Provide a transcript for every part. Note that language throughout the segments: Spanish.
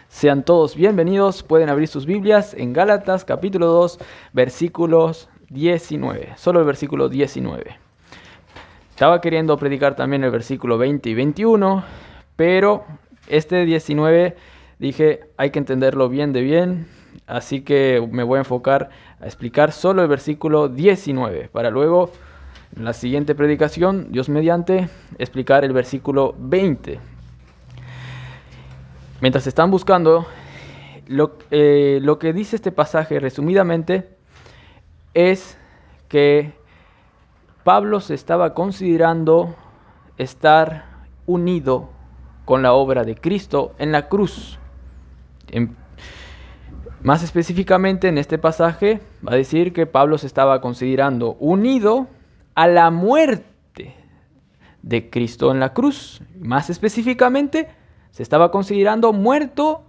Sean todos bienvenidos. Pueden abrir sus Biblias en Gálatas capítulo 2, versículos 19. Solo el versículo 19. Estaba queriendo predicar también el versículo 20 y 21, pero este 19 dije, hay que entenderlo bien de bien, así que me voy a enfocar a explicar solo el versículo 19, para luego, en la siguiente predicación, Dios mediante, explicar el versículo 20. Mientras están buscando, lo que dice este pasaje resumidamente es que Pablo se estaba considerando estar unido con la obra de Cristo en la cruz. Más específicamente en este pasaje va a decir que Pablo se estaba considerando unido a la muerte de Cristo en la cruz. Más específicamente, se estaba considerando muerto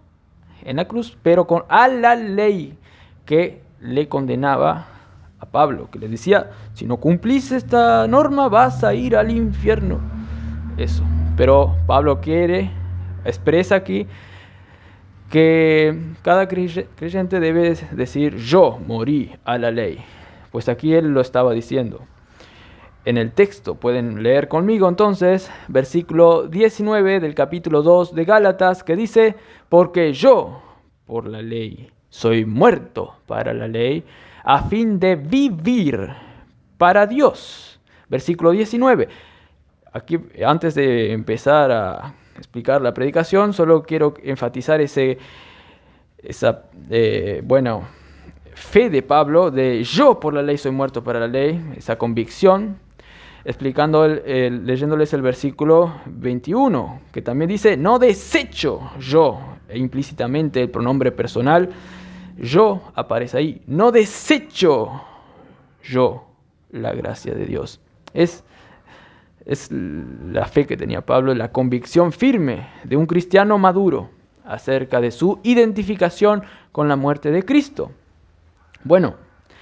en la cruz, pero a la ley que le condenaba a Pablo, que le decía, si no cumplís esta norma vas a ir al infierno. Eso. Pero Pablo expresa aquí que cada creyente debe decir, yo morí a la ley. Pues aquí él lo estaba diciendo. En el texto pueden leer conmigo entonces versículo 19 del capítulo 2 de Gálatas, que dice, porque yo por la ley soy muerto para la ley a fin de vivir para Dios. Versículo 19. Aquí, antes de empezar a explicar la predicación, solo quiero enfatizar esa fe de Pablo de yo por la ley soy muerto para la ley, esa convicción, explicando, leyéndoles el versículo 21, que también dice, no desecho yo, e implícitamente el pronombre personal, yo aparece ahí, no desecho yo la gracia de Dios. Es la fe que tenía Pablo, la convicción firme de un cristiano maduro acerca de su identificación con la muerte de Cristo. Bueno,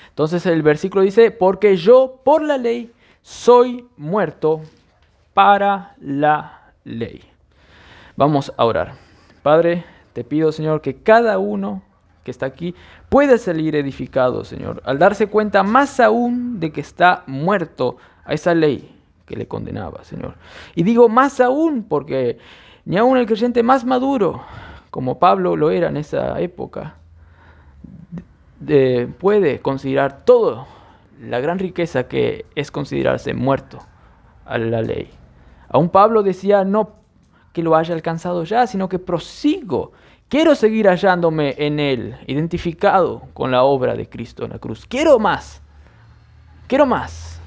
entonces el versículo dice, porque yo por la ley soy muerto para la ley. Vamos a orar. Padre, te pido, Señor, que cada uno que está aquí pueda salir edificado, Señor, al darse cuenta más aún de que está muerto a esa ley que le condenaba, Señor. Y digo más aún porque ni aún el creyente más maduro, como Pablo lo era en esa época, puede considerar todo la gran riqueza que es considerarse muerto a la ley. Aún Pablo decía no que lo haya alcanzado ya, sino que prosigo. Quiero seguir hallándome en él, identificado con la obra de Cristo en la cruz. Quiero más. Quiero más.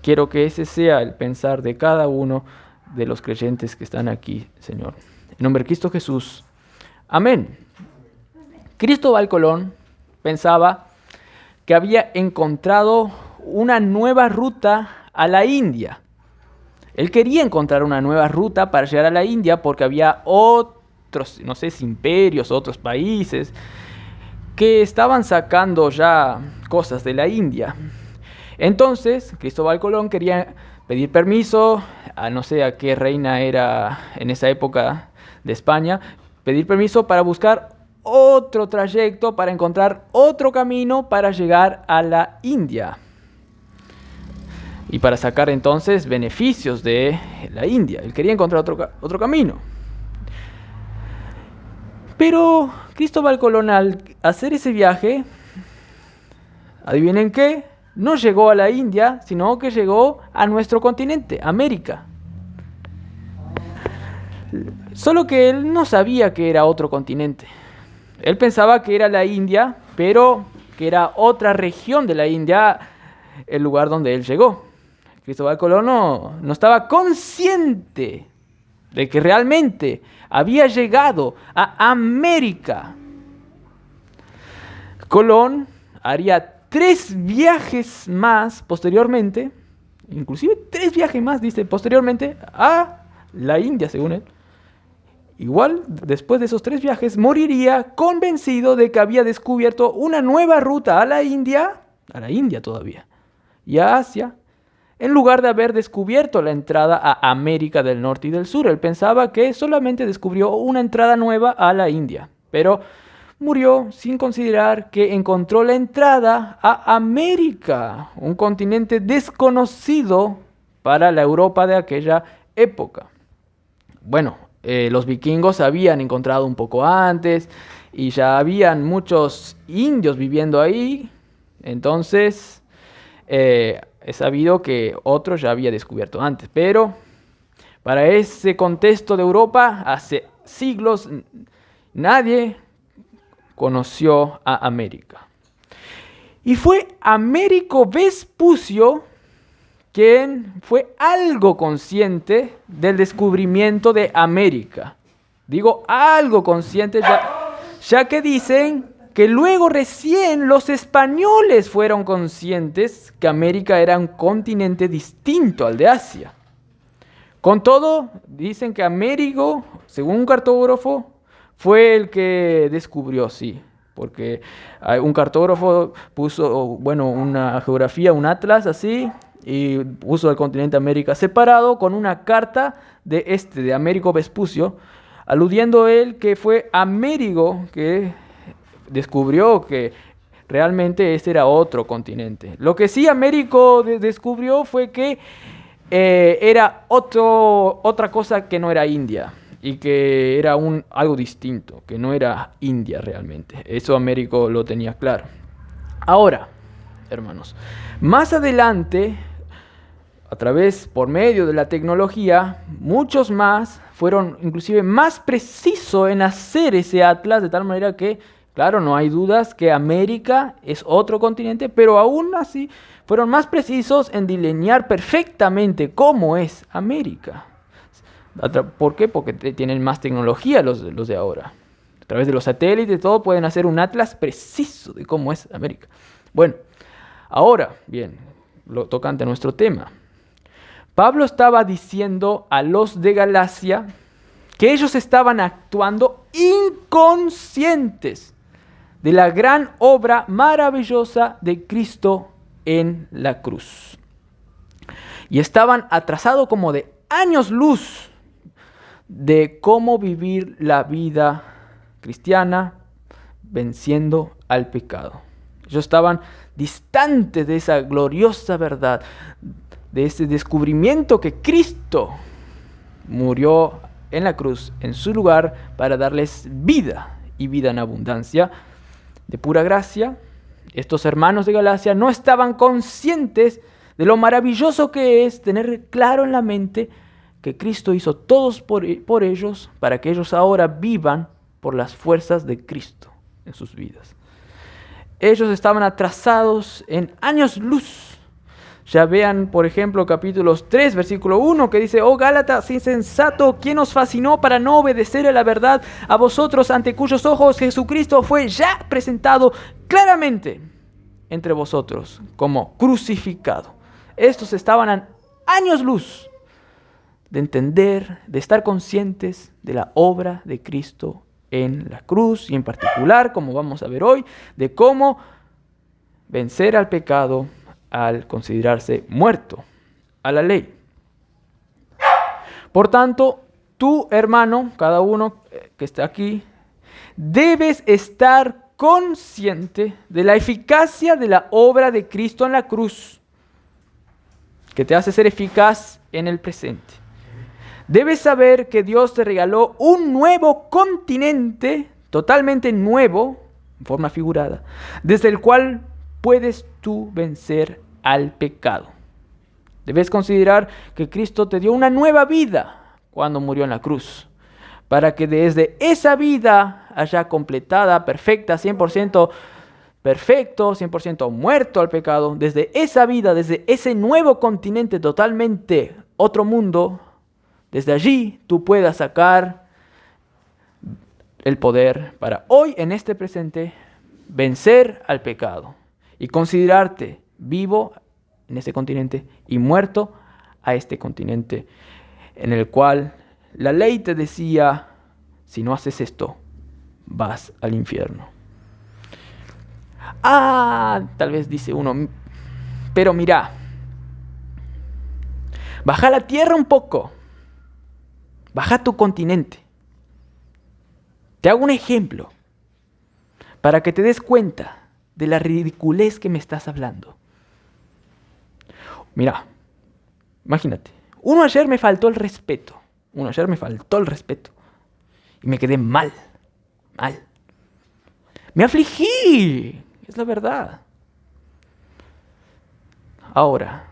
Quiero que ese sea el pensar de cada uno de los creyentes que están aquí, Señor. En nombre de Cristo Jesús. Amén. Cristóbal Colón pensaba que había encontrado una nueva ruta a la India. Él quería encontrar una nueva ruta para llegar a la India porque había otros, no sé si imperios, otros países que estaban sacando ya cosas de la India. Entonces, Cristóbal Colón quería pedir permiso a no sé a qué reina era en esa época de España, pedir permiso para buscar otro trayecto, para encontrar otro camino para llegar a la India. Y para sacar entonces beneficios de la India. Él quería encontrar otro camino. Pero Cristóbal Colón, al hacer ese viaje, adivinen qué, no llegó a la India, sino que llegó a nuestro continente, América. Solo que él no sabía que era otro continente. Él pensaba que era la India, pero que era otra región de la India el lugar donde él llegó. Cristóbal Colón no estaba consciente de que realmente había llegado a América. Colón haría 3 viajes más posteriormente, inclusive 3 viajes más, dice, posteriormente a la India, según él. Igual, después de esos 3 viajes, moriría convencido de que había descubierto una nueva ruta a la India todavía, y a Asia, en lugar de haber descubierto la entrada a América del Norte y del Sur. Él pensaba que solamente descubrió una entrada nueva a la India, pero murió sin considerar que encontró la entrada a América, un continente desconocido para la Europa de aquella época. Bueno, los vikingos habían encontrado un poco antes y ya habían muchos indios viviendo ahí, entonces es sabido que otro ya había descubierto antes, pero para ese contexto de Europa, hace siglos, nadie conoció a América. Y fue Américo Vespucio quien fue algo consciente del descubrimiento de América. Digo algo consciente ya que dicen que luego recién los españoles fueron conscientes que América era un continente distinto al de Asia. Con todo, dicen que Américo, según un cartógrafo, fue el que descubrió, sí, porque un cartógrafo puso, bueno, una geografía, un atlas así, y puso el continente América separado con una carta de Américo Vespucio, aludiendo él que fue Américo que descubrió que realmente este era otro continente. Lo que sí Américo descubrió fue que era otra cosa que no era India y que era algo distinto, que no era India realmente. Eso Américo lo tenía claro. Ahora, hermanos, más adelante, por medio de la tecnología, muchos más fueron inclusive más precisos en hacer ese atlas, de tal manera que, claro, no hay dudas que América es otro continente, pero aún así fueron más precisos en delinear perfectamente cómo es América. ¿Por qué? Porque tienen más tecnología los de ahora. A través de los satélites, todo pueden hacer un atlas preciso de cómo es América. Bueno, ahora, bien, lo tocante a nuestro tema. Pablo estaba diciendo a los de Galacia que ellos estaban actuando inconscientes de la gran obra maravillosa de Cristo en la cruz. Y estaban atrasados como de años luz de cómo vivir la vida cristiana venciendo al pecado. Ellos estaban distantes de esa gloriosa verdad, de ese descubrimiento que Cristo murió en la cruz en su lugar para darles vida y vida en abundancia de pura gracia. Estos hermanos de Galacia no estaban conscientes de lo maravilloso que es tener claro en la mente que Cristo hizo todos por ellos para que ellos ahora vivan por las fuerzas de Cristo en sus vidas. Ellos estaban atrasados en años luz. Ya vean, por ejemplo, capítulos 3, versículo 1, que dice: «Oh Gálatas insensato, ¿quién os fascinó para no obedecer a la verdad? A vosotros, ante cuyos ojos Jesucristo fue ya presentado claramente entre vosotros como crucificado». Estos estaban a años luz de entender, de estar conscientes de la obra de Cristo en la cruz, y en particular, como vamos a ver hoy, de cómo vencer al pecado al considerarse muerto a la ley. Por tanto, tú, hermano, cada uno que está aquí, debes estar consciente de la eficacia de la obra de Cristo en la cruz, que te hace ser eficaz en el presente. Debes saber que Dios te regaló un nuevo continente, totalmente nuevo, en forma figurada, desde el cual puedes tú vencer al pecado. Debes considerar que Cristo te dio una nueva vida cuando murió en la cruz, para que desde esa vida haya completada, perfecta, 100% perfecto, 100% muerto al pecado, desde esa vida, desde ese nuevo continente totalmente otro mundo, desde allí tú puedas sacar el poder para hoy, en este presente, vencer al pecado y considerarte vivo en este continente y muerto a este continente en el cual la ley te decía: si no haces esto, vas al infierno. Tal vez dice uno, pero mira, Baja a la tierra un poco. Baja a tu continente. Te hago un ejemplo para que te des cuenta de la ridiculez que me estás hablando. Mira, imagínate. Ayer me faltó el respeto. Ayer me faltó el respeto. Y me quedé mal. Me afligí. Es la verdad. Ahora,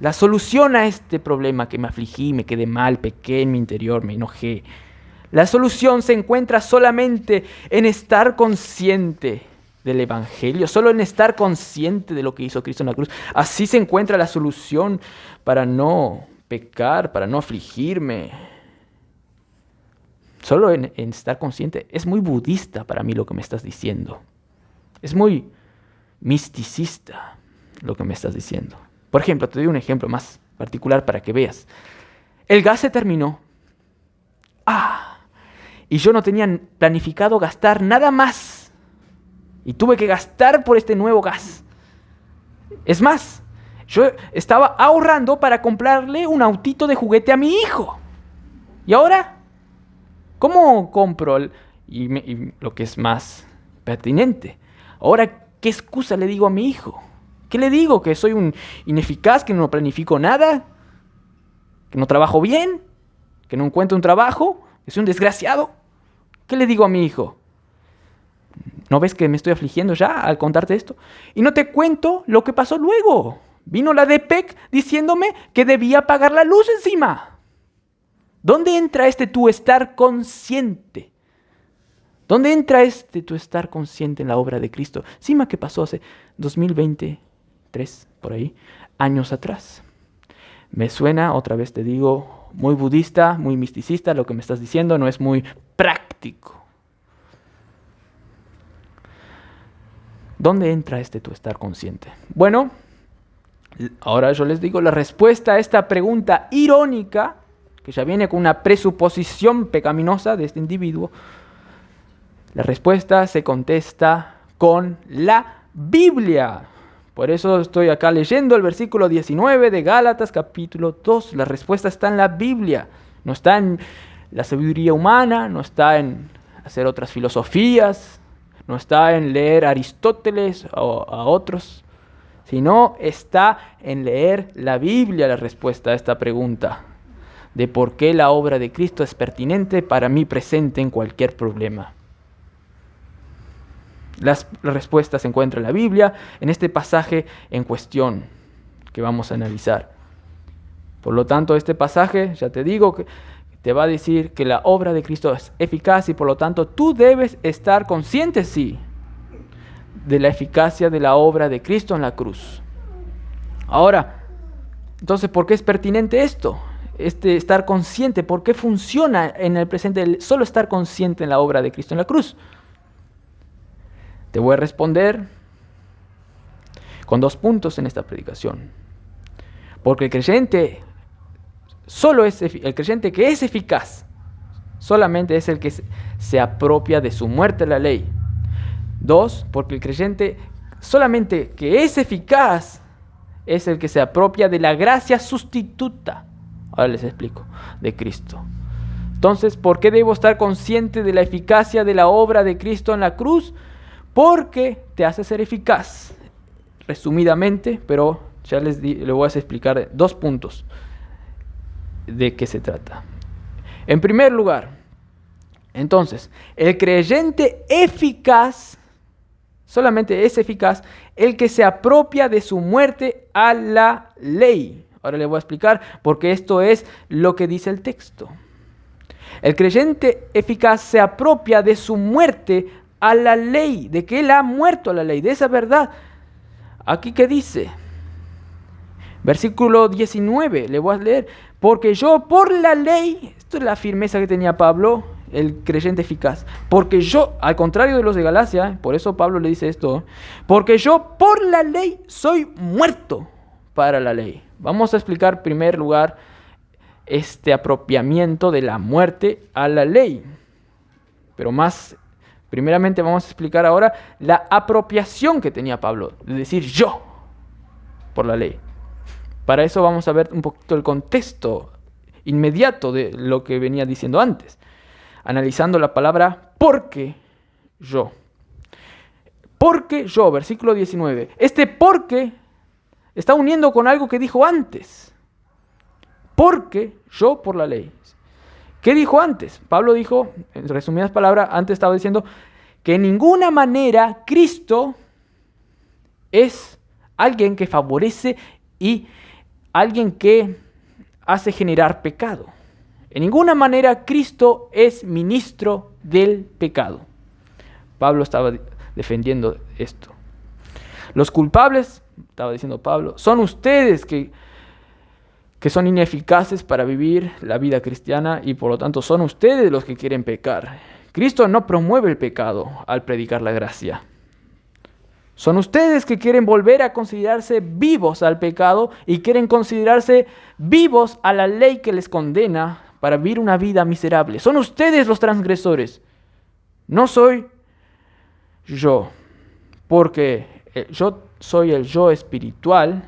la solución a este problema que me afligí, me quedé mal, pequé en mi interior, me enojé. La solución se encuentra solamente en estar consciente del Evangelio, solo en estar consciente de lo que hizo Cristo en la cruz. Así se encuentra la solución para no pecar, para no afligirme. Solo en estar consciente. Es muy budista para mí lo que me estás diciendo. Es muy misticista lo que me estás diciendo. Por ejemplo, te doy un ejemplo más particular para que veas. El gas se terminó. Y yo no tenía planificado gastar nada más. Y tuve que gastar por este nuevo gas. Es más, yo estaba ahorrando para comprarle un autito de juguete a mi hijo. ¿Y ahora? ¿Cómo compro? Y lo que es más pertinente. Ahora, ¿qué excusa le digo a mi hijo? ¿Qué le digo? ¿Que soy un ineficaz? ¿Que no planifico nada? ¿Que no trabajo bien? ¿Que no encuentro un trabajo? ¿Que soy un desgraciado? ¿Qué le digo a mi hijo? ¿No ves que me estoy afligiendo ya al contarte esto? Y no te cuento lo que pasó luego. Vino la DPEC diciéndome que debía pagar la luz encima. ¿Dónde entra tu estar consciente? ¿Dónde entra tu estar consciente en la obra de Cristo? Encima que pasó hace 2023, por ahí, años atrás. Me suena, otra vez te digo, muy budista, muy misticista lo que me estás diciendo, no es muy práctico. ¿Dónde entra tu estar consciente? Bueno, ahora yo les digo la respuesta a esta pregunta irónica, que ya viene con una presuposición pecaminosa de este individuo. La respuesta se contesta con la Biblia. Por eso estoy acá leyendo el versículo 19 de Gálatas capítulo 2. La respuesta está en la Biblia. No está en la sabiduría humana, no está en hacer otras filosofías, no está en leer a Aristóteles o a otros, sino está en leer la Biblia la respuesta a esta pregunta de por qué la obra de Cristo es pertinente para mí presente en cualquier problema. La respuesta se encuentra en la Biblia, en este pasaje en cuestión que vamos a analizar. Por lo tanto, este pasaje, ya te digo, que te va a decir que la obra de Cristo es eficaz y por lo tanto tú debes estar consciente, sí, de la eficacia de la obra de Cristo en la cruz. Ahora, entonces, ¿por qué es pertinente esto? Estar consciente, ¿por qué funciona en el presente el solo estar consciente en la obra de Cristo en la cruz? Te voy a responder con 2 puntos en esta predicación. Porque el creyente que es eficaz solamente es el que se apropia de su muerte a la ley. 2, porque el creyente solamente que es eficaz es el que se apropia de la gracia sustituta. Ahora les explico, de Cristo. Entonces, ¿por qué debo estar consciente de la eficacia de la obra de Cristo en la cruz? Porque te hace ser eficaz. Resumidamente, pero ya les voy a explicar 2 puntos de qué se trata. En primer lugar, entonces, el creyente eficaz, solamente es eficaz el que se apropia de su muerte a la ley. Ahora les voy a explicar porque esto es lo que dice el texto. El creyente eficaz se apropia de su muerte a la ley, de que él ha muerto a la ley, de esa verdad. Aquí que dice, versículo 19, le voy a leer, porque yo por la ley, esto es la firmeza que tenía Pablo, el creyente eficaz, porque yo, al contrario de los de Galacia, por eso Pablo le dice esto, porque yo por la ley soy muerto para la ley. Vamos a explicar en primer lugar este apropiamiento de la muerte a la ley, pero primeramente vamos a explicar ahora la apropiación que tenía Pablo, de decir yo por la ley. Para eso vamos a ver un poquito el contexto inmediato de lo que venía diciendo antes, analizando la palabra porque yo. Porque yo, versículo 19. Este porque está uniendo con algo que dijo antes. Porque yo por la ley. ¿Qué dijo antes? Pablo dijo, en resumidas palabras, antes estaba diciendo que en ninguna manera Cristo es alguien que favorece y alguien que hace generar pecado. En ninguna manera Cristo es ministro del pecado. Pablo estaba defendiendo esto. Los culpables, estaba diciendo Pablo, son ustedes que son ineficaces para vivir la vida cristiana y por lo tanto son ustedes los que quieren pecar. Cristo no promueve el pecado al predicar la gracia. Son ustedes que quieren volver a considerarse vivos al pecado y quieren considerarse vivos a la ley que les condena para vivir una vida miserable. Son ustedes los transgresores. No soy yo, porque yo soy el yo espiritual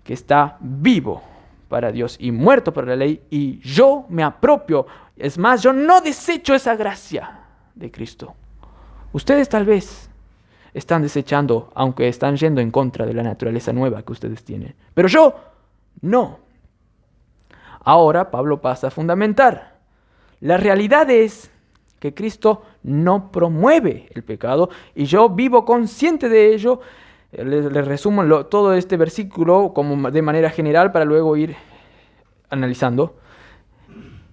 que está vivo para Dios y muerto para la ley, y yo me apropio. Es más, yo no desecho esa gracia de Cristo. Ustedes tal vez están desechando, aunque están yendo en contra de la naturaleza nueva que ustedes tienen. Pero yo no. Ahora Pablo pasa a fundamentar. La realidad es que Cristo no promueve el pecado y yo vivo consciente de ello. Les resumo todo este versículo como de manera general para luego ir analizando.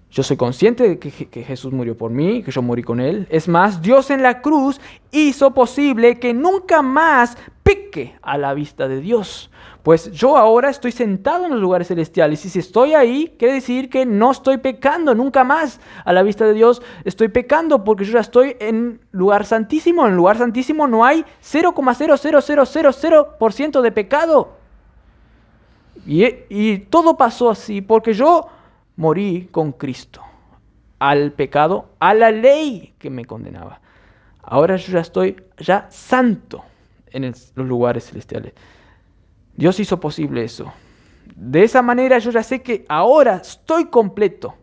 Yo soy consciente de que Jesús murió por mí, que yo morí con Él. Es más, Dios en la cruz hizo posible que nunca más peque a la vista de Dios. Pues yo ahora estoy sentado en los lugares celestiales y si estoy ahí, quiere decir que no estoy pecando nunca más a la vista de Dios. Estoy pecando porque yo ya estoy en lugar santísimo. En el lugar santísimo no hay 0,00000% de pecado. Y todo pasó así porque yo morí con Cristo al pecado, a la ley que me condenaba. Ahora yo ya estoy santo en los lugares celestiales. Dios hizo posible eso. De esa manera yo ya sé que ahora estoy completo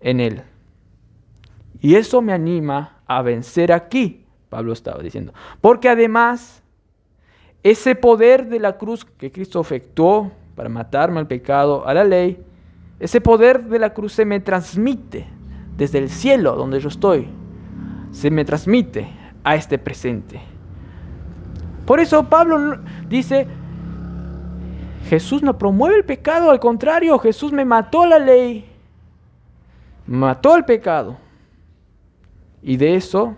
en Él. Y eso me anima a vencer aquí, Pablo estaba diciendo. Porque además, ese poder de la cruz que Cristo efectuó para matarme al pecado, a la ley, ese poder de la cruz se me transmite desde el cielo donde yo estoy. Se me transmite a este presente. Por eso Pablo dice, Jesús no promueve el pecado, al contrario, Jesús me mató la ley, mató el pecado. Y de eso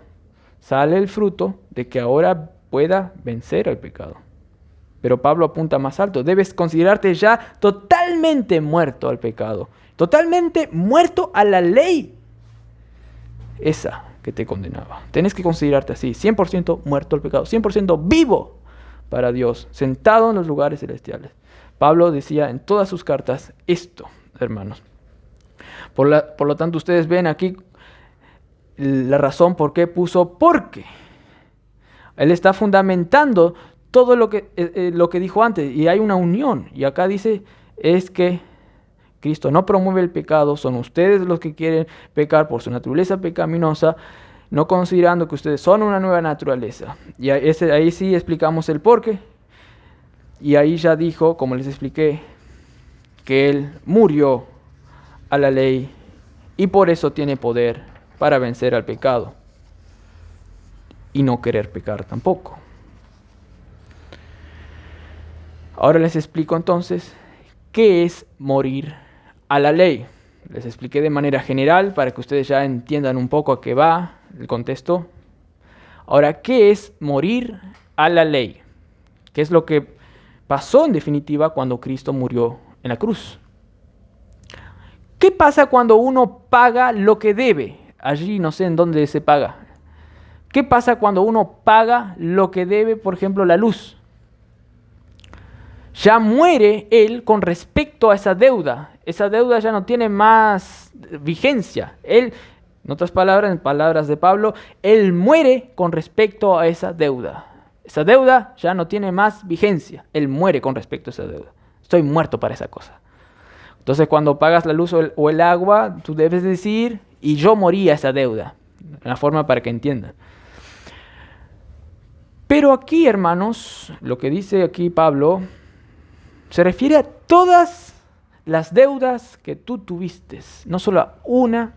sale el fruto de que ahora pueda vencer al pecado. Pero Pablo apunta más alto, debes considerarte ya totalmente muerto al pecado, totalmente muerto a la ley, esa que te condenaba. Tienes que considerarte así, 100% muerto al pecado, 100% vivo para Dios, sentado en los lugares celestiales. Pablo decía en todas sus cartas esto, hermanos. Por lo tanto, ustedes ven aquí la razón por qué puso porque. Él está fundamentando todo lo que dijo antes y hay una unión. Y acá dice es que Cristo no promueve el pecado, son ustedes los que quieren pecar por su naturaleza pecaminosa, no considerando que ustedes son una nueva naturaleza. Y ahí sí explicamos el porqué. Y ahí ya dijo, como les expliqué, que Él murió a la ley y por eso tiene poder para vencer al pecado y no querer pecar tampoco. Ahora les explico entonces qué es morir a la ley. Les expliqué de manera general para que ustedes ya entiendan un poco a qué va el contexto. Ahora, ¿qué es morir a la ley? ¿Qué es lo que pasó en definitiva cuando Cristo murió en la cruz? ¿Qué pasa cuando uno paga lo que debe? Allí no sé en dónde se paga. ¿Qué pasa cuando uno paga lo que debe, por ejemplo, la luz? Ya muere él con respecto a esa deuda. Esa deuda ya no tiene más vigencia. Él, en otras palabras, en palabras de Pablo, él muere con respecto a esa deuda. Esa deuda ya no tiene más vigencia. Él muere con respecto a esa deuda. Estoy muerto para esa cosa. Entonces cuando pagas la luz o el agua, tú debes decir, y yo morí a esa deuda. Una forma para que entiendan. Pero aquí, hermanos, lo que dice aquí Pablo, se refiere a todas las deudas que tú tuviste. No solo a una,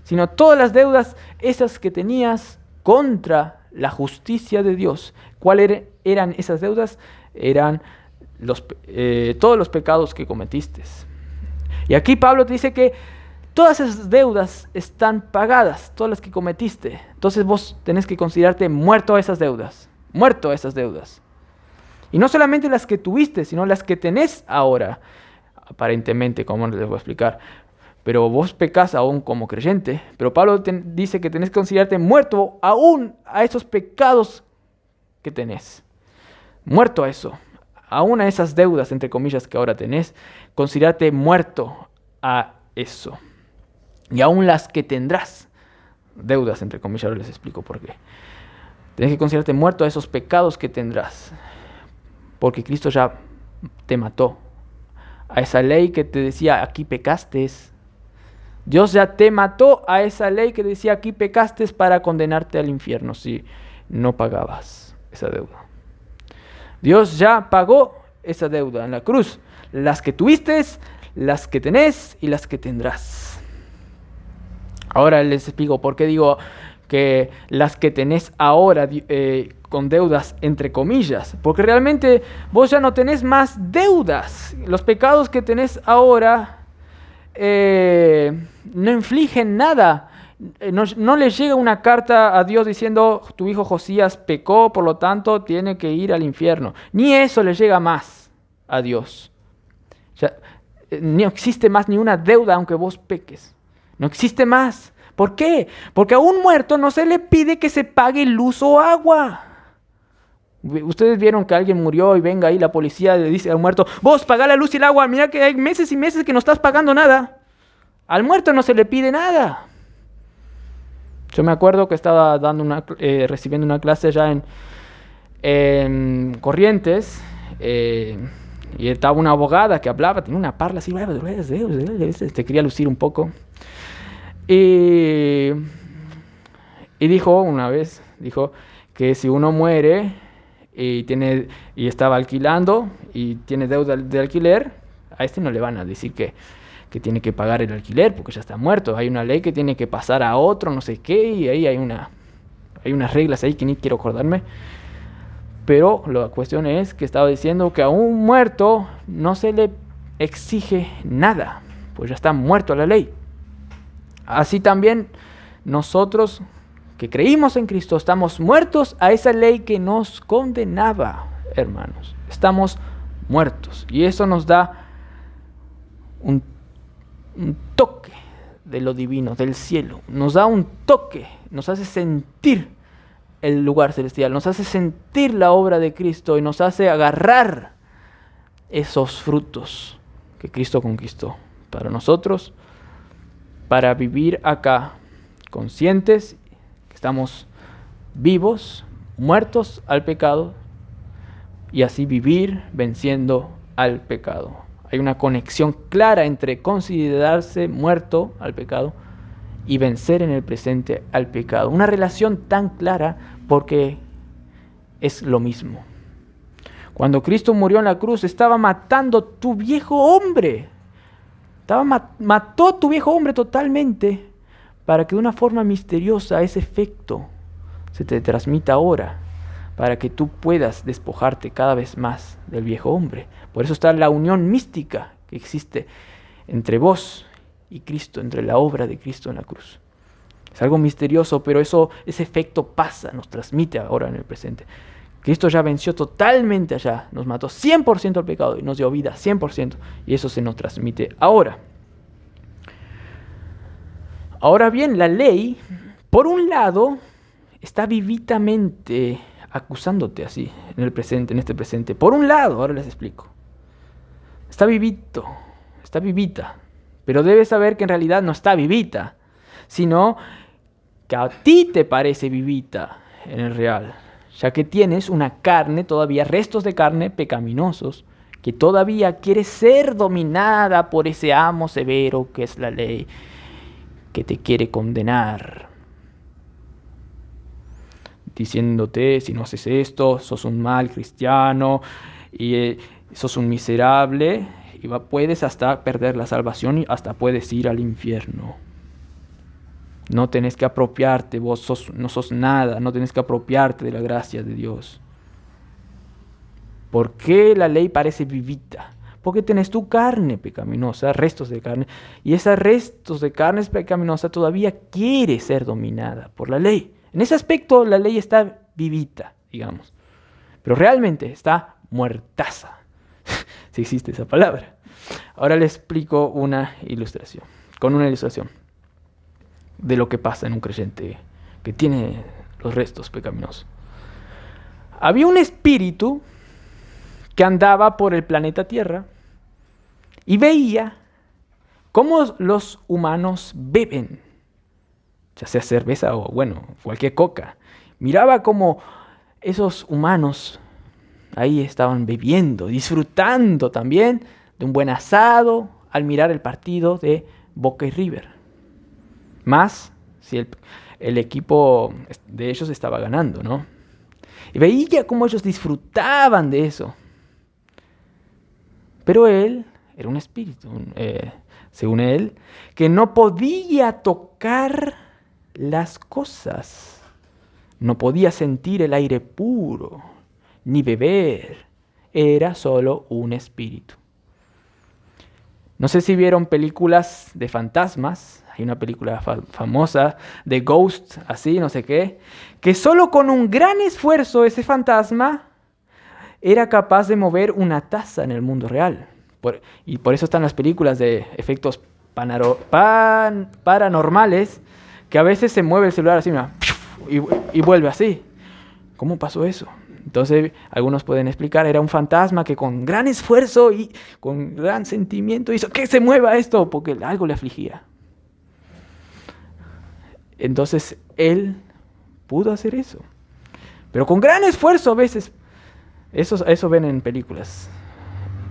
sino todas las deudas esas que tenías contra la justicia de Dios. ¿Cuáles eran esas deudas? Eran todos los pecados que cometiste. Y aquí Pablo te dice que todas esas deudas están pagadas, todas las que cometiste. Entonces vos tenés que considerarte muerto a esas deudas. Muerto a esas deudas. Y no solamente las que tuviste, sino las que tenés ahora. Aparentemente, como les voy a explicar. Pero vos pecás aún como creyente. Pero Pablo dice que tenés que considerarte muerto aún a esos pecados que tenés. Muerto a eso. Aún a esas deudas, entre comillas, que ahora tenés. Considerarte muerto a eso. Y aún las que tendrás. Deudas, entre comillas, ahora les explico por qué. Tienes que considerarte muerto a esos pecados que tendrás. Porque Cristo ya te mató. A esa ley que te decía, aquí pecaste. Dios ya te mató a esa ley que decía, aquí pecaste para condenarte al infierno si no pagabas esa deuda. Dios ya pagó esa deuda en la cruz. Las que tuviste, las que tenés y las que tendrás. Ahora les explico por qué digo que las que tenés ahora con deudas entre comillas, porque realmente vos ya no tenés más deudas. Los pecados que tenés ahora no infligen nada. No le llega una carta a Dios diciendo tu hijo Josías pecó, por lo tanto tiene que ir al infierno. Ni eso le llega más a Dios. Ya, no existe más ni una deuda aunque vos peques. No existe más. ¿Por qué? Porque a un muerto no se le pide que se pague luz o agua. Ustedes vieron que alguien murió y venga ahí la policía le dice al muerto, vos pagá la luz y el agua, mira que hay meses y meses que no estás pagando nada. Al muerto no se le pide nada. Yo me acuerdo que estaba recibiendo una clase allá en Corrientes y estaba una abogada que hablaba, tenía una parla así, te quería lucir un poco. Y dijo una vez, que si uno muere y estaba alquilando y tiene deuda de alquiler, a este no le van a decir que tiene que pagar el alquiler porque ya está muerto. Hay una ley que tiene que pasar a otro, no sé qué, y ahí hay unas reglas ahí que ni quiero acordarme. Pero la cuestión es que estaba diciendo que a un muerto no se le exige nada, pues ya está muerto la ley. Así también nosotros que creímos en Cristo estamos muertos a esa ley que nos condenaba, hermanos. Estamos muertos y eso nos da un toque de lo divino, del cielo. Nos da un toque, nos hace sentir el lugar celestial, nos hace sentir la obra de Cristo y nos hace agarrar esos frutos que Cristo conquistó para nosotros, para vivir acá conscientes que estamos vivos, muertos al pecado y así vivir venciendo al pecado. Hay una conexión clara entre considerarse muerto al pecado y vencer en el presente al pecado. Una relación tan clara porque es lo mismo. Cuando Cristo murió en la cruz estaba matando tu viejo hombre. Mató tu viejo hombre totalmente para que de una forma misteriosa ese efecto se te transmita ahora, para que tú puedas despojarte cada vez más del viejo hombre. Por eso está la unión mística que existe entre vos y Cristo, entre la obra de Cristo en la cruz. Es algo misterioso, pero ese efecto pasa, nos transmite ahora en el presente. Cristo ya venció totalmente allá, nos mató 100% al pecado y nos dio vida 100%, y eso se nos transmite ahora. Ahora bien, la ley, por un lado, está vivitamente acusándote así, en este presente. Por un lado, ahora les explico. Está vivita, pero debes saber que en realidad no está vivita, sino que a ti te parece vivita en el real, ya que tienes una carne, todavía restos de carne pecaminosos, que todavía quiere ser dominada por ese amo severo que es la ley, que te quiere condenar, diciéndote: si no haces esto, sos un mal cristiano y sos un miserable, y puedes hasta perder la salvación y hasta puedes ir al infierno. No tenés que apropiarte, no sos nada, no tenés que apropiarte de la gracia de Dios. ¿Por qué la ley parece vivita? Porque tenés tu carne pecaminosa, restos de carne, y esos restos de carne pecaminosa todavía quiere ser dominada por la ley. En ese aspecto la ley está vivita, digamos, pero realmente está muertaza, si existe esa palabra. Ahora les explico con una ilustración de lo que pasa en un creyente que tiene los restos pecaminosos. Había un espíritu que andaba por el planeta Tierra y veía cómo los humanos beben, ya sea cerveza o, cualquier coca. Miraba cómo esos humanos ahí estaban bebiendo, disfrutando también de un buen asado al mirar el partido de Boca y River. Más si el equipo de ellos estaba ganando, ¿no? Y veía cómo ellos disfrutaban de eso. Pero él era un espíritu, según él, que no podía tocar las cosas. No podía sentir el aire puro, ni beber. Era solo un espíritu. No sé si vieron películas de fantasmas. Hay una película famosa de Ghost, así, no sé qué, que solo con un gran esfuerzo ese fantasma era capaz de mover una taza en el mundo real. Y por eso están las películas de efectos paranormales, que a veces se mueve el celular así, y vuelve así. ¿Cómo pasó eso? Entonces, algunos pueden explicar, era un fantasma que con gran esfuerzo y con gran sentimiento hizo que se mueva esto, porque algo le afligía. Entonces, él pudo hacer eso. Pero con gran esfuerzo a veces. Eso ven en películas.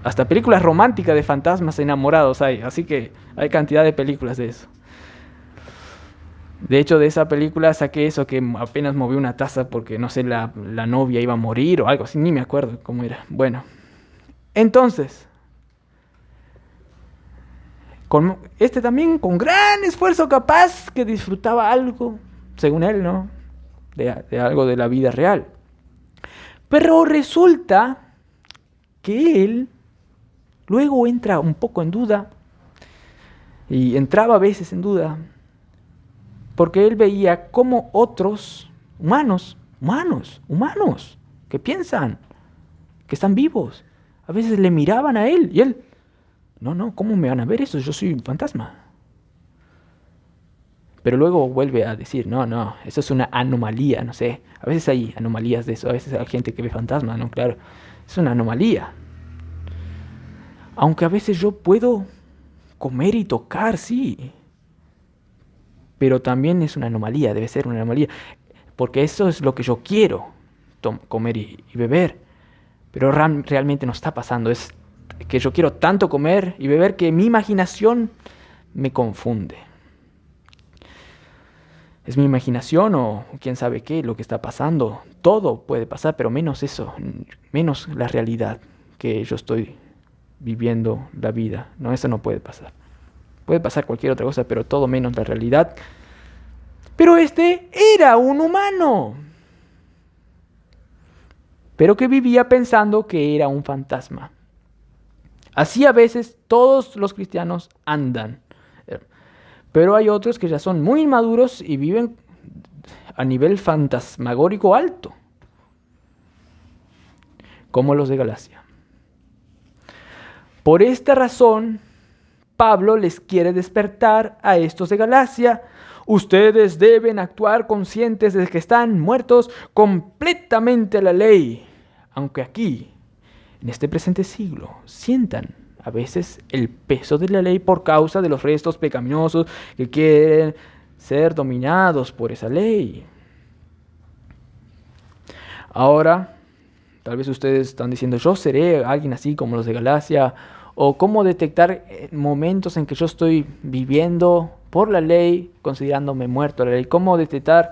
Hasta películas románticas de fantasmas enamorados hay. Así que hay cantidad de películas de eso. De hecho, de esa película saqué eso, que apenas movió una taza porque, no sé, la novia iba a morir o algo así. Ni me acuerdo cómo era. Bueno, entonces, también con gran esfuerzo capaz que disfrutaba algo, según él, ¿no? De algo de la vida real. Pero resulta que él luego entra un poco en duda, y entraba a veces en duda, porque él veía cómo otros humanos, que piensan, que están vivos, a veces le miraban a él, y él, no, ¿cómo me van a ver eso? Yo soy un fantasma. Pero luego vuelve a decir, no, eso es una anomalía, no sé. A veces hay anomalías de eso, a veces hay gente que ve fantasmas, ¿no? Claro, es una anomalía. Aunque a veces yo puedo comer y tocar, sí. Pero también es una anomalía, debe ser una anomalía. Porque eso es lo que yo quiero, comer y beber. Pero realmente no está pasando. Es que yo quiero tanto comer y beber que mi imaginación me confunde. ¿Es mi imaginación o quién sabe qué lo que está pasando? Todo puede pasar, pero menos eso, menos la realidad que yo estoy viviendo la vida. No, eso no puede pasar. Puede pasar cualquier otra cosa, pero todo menos la realidad. Pero este era un humano, pero que vivía pensando que era un fantasma. Así a veces todos los cristianos andan. Pero hay otros que ya son muy inmaduros y viven a nivel fantasmagórico alto, como los de Galacia. Por esta razón, Pablo les quiere despertar a estos de Galacia. Ustedes deben actuar conscientes de que están muertos completamente a la ley, aunque aquí, en este presente siglo, sientan a veces el peso de la ley por causa de los restos pecaminosos que quieren ser dominados por esa ley. Ahora, Tal vez ustedes están diciendo, yo seré alguien así como los de Galacia. O cómo detectar momentos en que yo estoy viviendo por la ley, considerándome muerto a la ley. Cómo detectar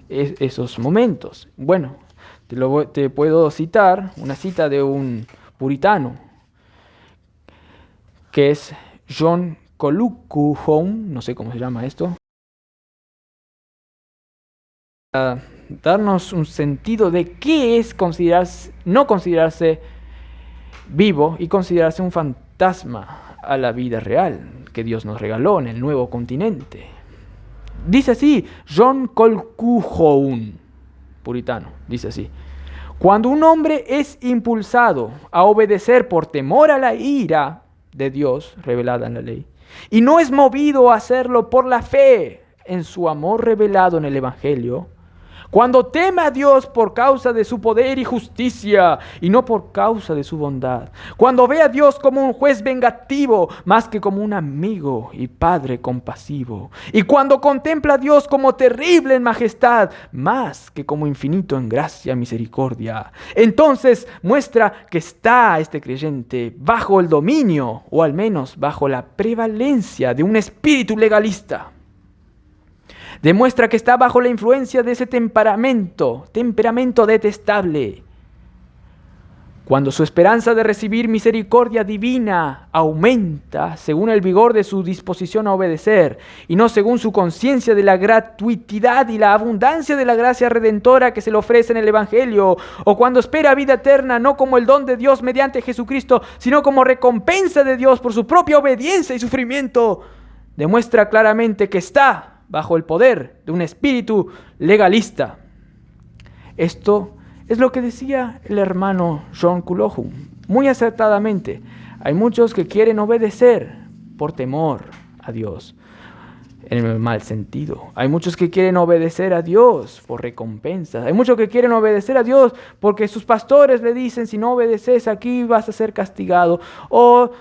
esos momentos. Bueno, te puedo citar una cita de un puritano, que es John Colucujón, no sé cómo se llama esto, para darnos un sentido de qué es no considerarse vivo y considerarse un fantasma a la vida real que Dios nos regaló en el nuevo continente. Dice así, John Colucujón, puritano, dice así: cuando un hombre es impulsado a obedecer por temor a la ira de Dios revelada en la ley, y no es movido a hacerlo por la fe en su amor revelado en el Evangelio, cuando teme a Dios por causa de su poder y justicia y no por causa de su bondad, cuando ve a Dios como un juez vengativo más que como un amigo y padre compasivo, y cuando contempla a Dios como terrible en majestad más que como infinito en gracia y misericordia, entonces muestra que está este creyente bajo el dominio, o al menos bajo la prevalencia, de un espíritu legalista. Demuestra que está bajo la influencia de ese temperamento detestable. Cuando su esperanza de recibir misericordia divina aumenta según el vigor de su disposición a obedecer, y no según su conciencia de la gratuidad y la abundancia de la gracia redentora que se le ofrece en el Evangelio, o cuando espera vida eterna no como el don de Dios mediante Jesucristo, sino como recompensa de Dios por su propia obediencia y sufrimiento, demuestra claramente que está bajo el poder de un espíritu legalista. Esto es lo que decía el hermano John Colucujón, muy acertadamente. Hay muchos que quieren obedecer por temor a Dios, en el mal sentido. Hay muchos que quieren obedecer a Dios por recompensas. Hay muchos que quieren obedecer a Dios porque sus pastores le dicen, si no obedeces aquí vas a ser castigado. O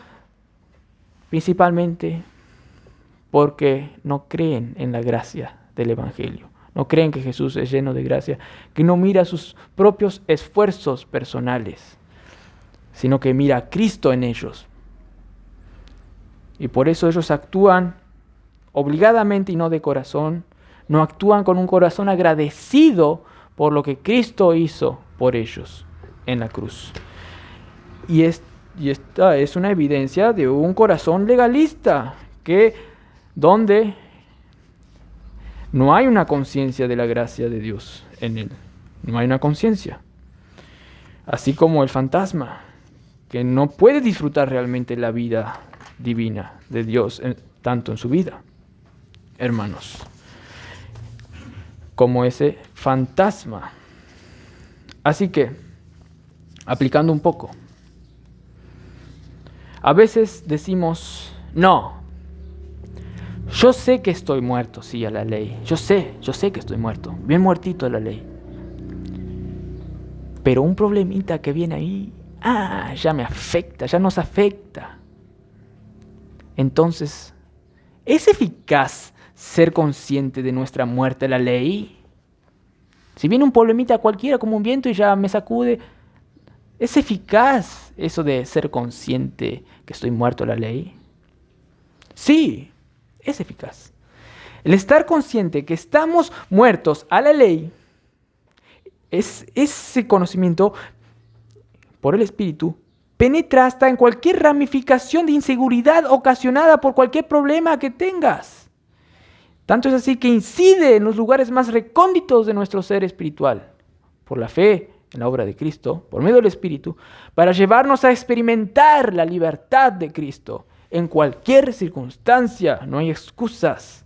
principalmente porque no creen en la gracia del Evangelio. No creen que Jesús es lleno de gracia, que no mira sus propios esfuerzos personales, sino que mira a Cristo en ellos. Y por eso ellos actúan obligadamente y no de corazón, no actúan con un corazón agradecido por lo que Cristo hizo por ellos en la cruz. Y esta es una evidencia de un corazón legalista, donde no hay una conciencia de la gracia de Dios en él. No hay una conciencia. Así como el fantasma, que no puede disfrutar realmente la vida divina de Dios, tanto en su vida, hermanos, como ese fantasma. Así que, aplicando un poco, a veces decimos, no, yo sé que estoy muerto, sí, a la ley. Yo sé que estoy muerto, bien muertito a la ley. Pero un problemita que viene ahí, ya me afecta, ya nos afecta. Entonces, ¿es eficaz ser consciente de nuestra muerte a la ley? Si viene un problemita cualquiera como un viento y ya me sacude, ¿es eficaz eso de ser consciente que estoy muerto a la ley? Sí, es eficaz. El estar consciente que estamos muertos a la ley, ese conocimiento por el Espíritu penetra hasta en cualquier ramificación de inseguridad ocasionada por cualquier problema que tengas. Tanto es así que incide en los lugares más recónditos de nuestro ser espiritual, por la fe en la obra de Cristo, por medio del Espíritu, para llevarnos a experimentar la libertad de Cristo en cualquier circunstancia. No hay excusas.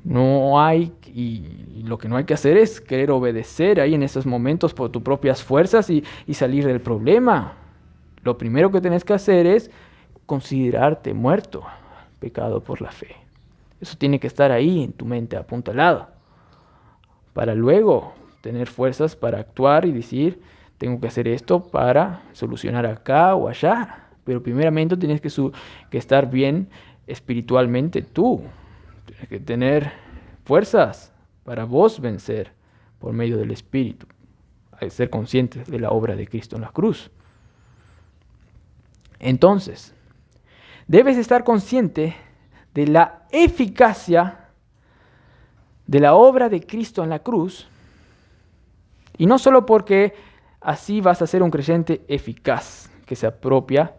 No hay, y lo que no hay que hacer es querer obedecer ahí en esos momentos por tus propias fuerzas y salir del problema. Lo primero que tenés que hacer es considerarte muerto, pecado por la fe. Eso tiene que estar ahí en tu mente apuntalado, para luego tener fuerzas para actuar y decir, tengo que hacer esto para solucionar acá o allá. Pero primeramente tienes que estar bien espiritualmente tú. Tienes que tener fuerzas para vos vencer por medio del Espíritu. al ser conscientes de la obra de Cristo en la cruz. Entonces, debes estar consciente de la eficacia de la obra de Cristo en la cruz, y no solo porque así vas a ser un creyente eficaz que se apropia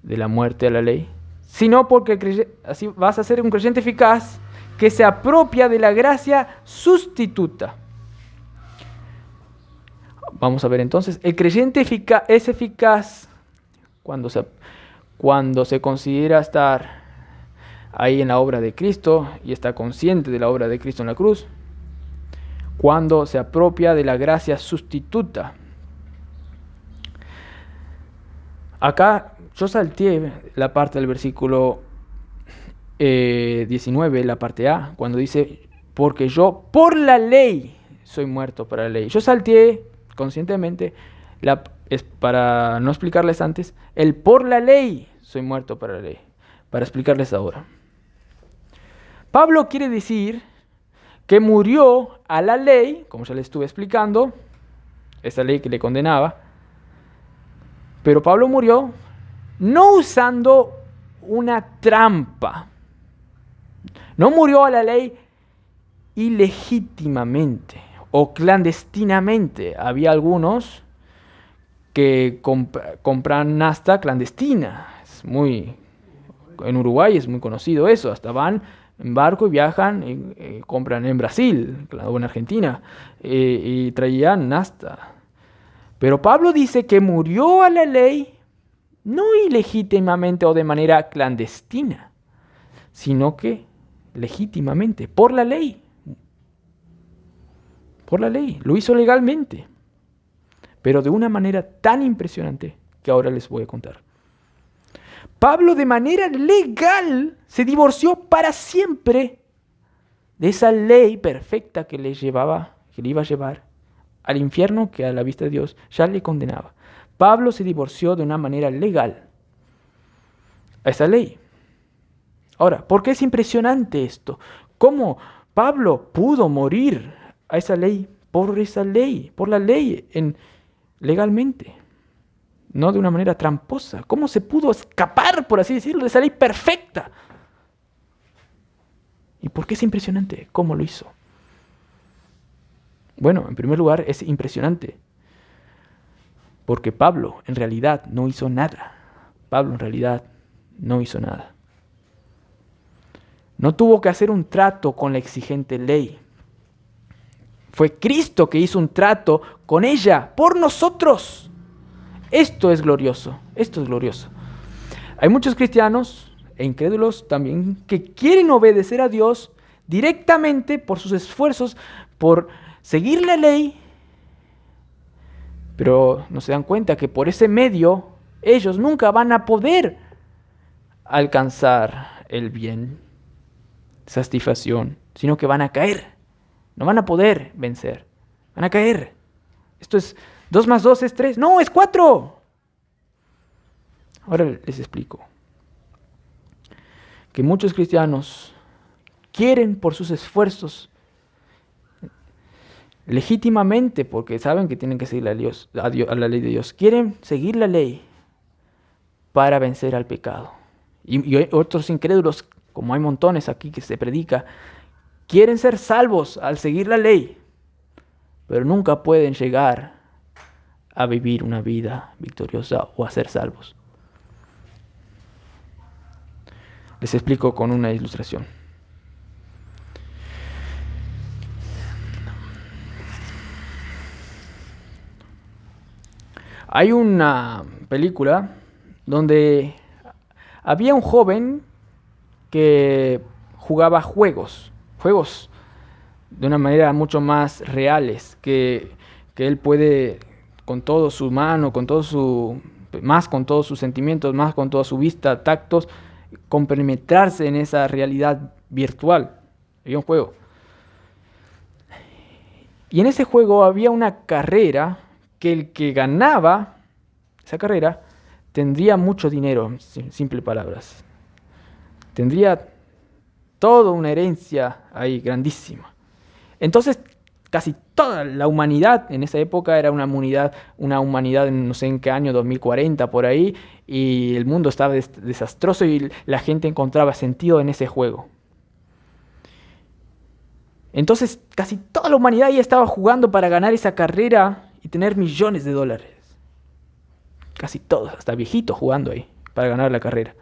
de la muerte a la ley, sino porque así vas a ser un creyente eficaz que se apropia de la gracia sustituta. Vamos a ver entonces, el creyente es eficaz cuando se considera estar ahí en la obra de Cristo y está consciente de la obra de Cristo en la cruz, cuando se apropia de la gracia sustituta. Acá yo salteé la parte del versículo 19, la parte A, cuando dice, porque yo por la ley soy muerto para la ley. Yo salteé conscientemente, es para no explicarles antes, el por la ley soy muerto para la ley, para explicarles ahora. Pablo quiere decir que murió a la ley, como ya les estuve explicando, esa ley que le condenaba, pero Pablo murió no usando una trampa. No murió a la ley ilegítimamente o clandestinamente. Había algunos que compran nafta clandestina. En Uruguay es muy conocido eso. Hasta van en barco y viajan y compran en Brasil o en Argentina y traían nafta. Pero Pablo dice que murió a la ley no ilegítimamente o de manera clandestina, sino que legítimamente, por la ley. Por la ley, lo hizo legalmente, pero de una manera tan impresionante que ahora les voy a contar. Pablo de manera legal se divorció para siempre de esa ley perfecta que le iba a llevar al infierno, que a la vista de Dios ya le condenaba. Pablo se divorció de una manera legal a esa ley. Ahora, ¿por qué es impresionante esto? ¿Cómo Pablo pudo morir a esa ley, por la ley, legalmente? No de una manera tramposa. ¿Cómo se pudo escapar, por así decirlo, de esa ley perfecta? ¿Y por qué es impresionante? ¿Cómo lo hizo? Bueno, en primer lugar, es impresionante porque Pablo en realidad no hizo nada. Pablo en realidad no hizo nada. No tuvo que hacer un trato con la exigente ley. Fue Cristo que hizo un trato con ella por nosotros. Esto es glorioso, esto es glorioso. Hay muchos cristianos e incrédulos también que quieren obedecer a Dios directamente por sus esfuerzos, por seguir la ley, pero no se dan cuenta que por ese medio ellos nunca van a poder alcanzar el bien, satisfacción, sino que van a caer. No van a poder vencer, van a caer. Esto es 2 más 2 es 3, no, es 4. Ahora les explico que muchos cristianos quieren por sus esfuerzos legítimamente, porque saben que tienen que seguir a la ley de Dios, quieren seguir la ley para vencer al pecado. Y otros incrédulos, como hay montones aquí que se predica, quieren ser salvos al seguir la ley, pero nunca pueden llegar a vivir una vida victoriosa o a ser salvos. Les explico con una ilustración. Hay una película donde había un joven que jugaba juegos de una manera mucho más reales, que él puede con todo su mano, con todos sus sentimientos, más con toda su vista, tactos, compenetrarse en esa realidad virtual. Había un juego. Y en ese juego había una carrera que el que ganaba esa carrera tendría mucho dinero, en simples palabras. Tendría toda una herencia ahí grandísima. Entonces casi toda la humanidad, en esa época era una humanidad en no sé en qué año, 2040 por ahí, y el mundo estaba desastroso y la gente encontraba sentido en ese juego. Entonces casi toda la humanidad ya estaba jugando para ganar esa carrera y tener millones de dólares. Casi todos, hasta viejitos jugando ahí para ganar la carrera.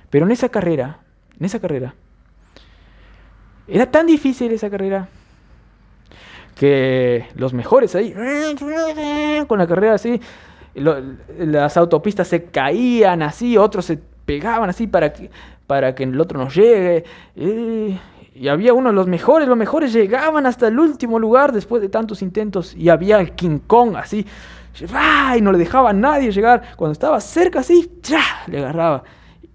Pero en esa carrera, era tan difícil esa carrera que los mejores ahí, con la carrera así, las autopistas se caían así, otros se pegaban así para que el otro no llegue. Y había uno de los mejores llegaban hasta el último lugar después de tantos intentos. Y había el King Kong así, y no le dejaba a nadie llegar. Cuando estaba cerca así, le agarraba.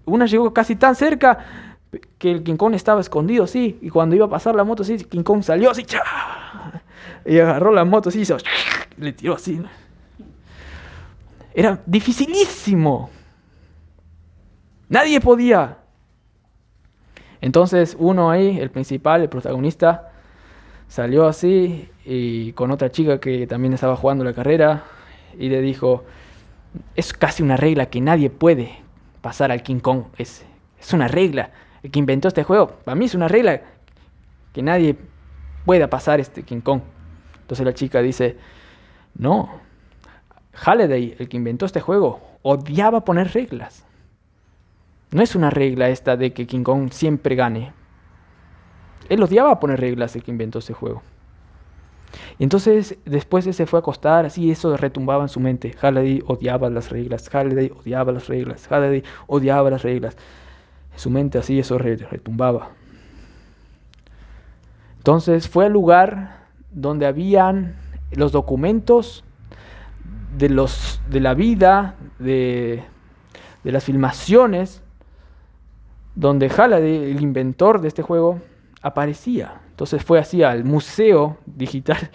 Una llegó casi tan cerca que el King Kong estaba escondido así. Y cuando iba a pasar la moto así, King Kong salió así, y agarró la moto así, le tiró así. Era dificilísimo. Nadie podía. Entonces uno ahí, el principal, el protagonista, salió así y con otra chica que también estaba jugando la carrera y le dijo, es casi una regla que nadie puede pasar al King Kong. Es una regla. El que inventó este juego, para mí es una regla que nadie pueda pasar este King Kong. Entonces la chica dice, no, Halliday, el que inventó este juego, odiaba poner reglas. No es una regla esta de que King Kong siempre gane. Él odiaba poner reglas, el que inventó ese juego. Y entonces después él se fue a acostar, así eso retumbaba en su mente. Halliday odiaba las reglas, Halliday odiaba las reglas, Halliday odiaba las reglas. En su mente así eso retumbaba. Entonces fue al lugar donde habían los documentos de la vida, de las filmaciones, donde Halliday, el inventor de este juego, aparecía. Entonces fue así al museo digital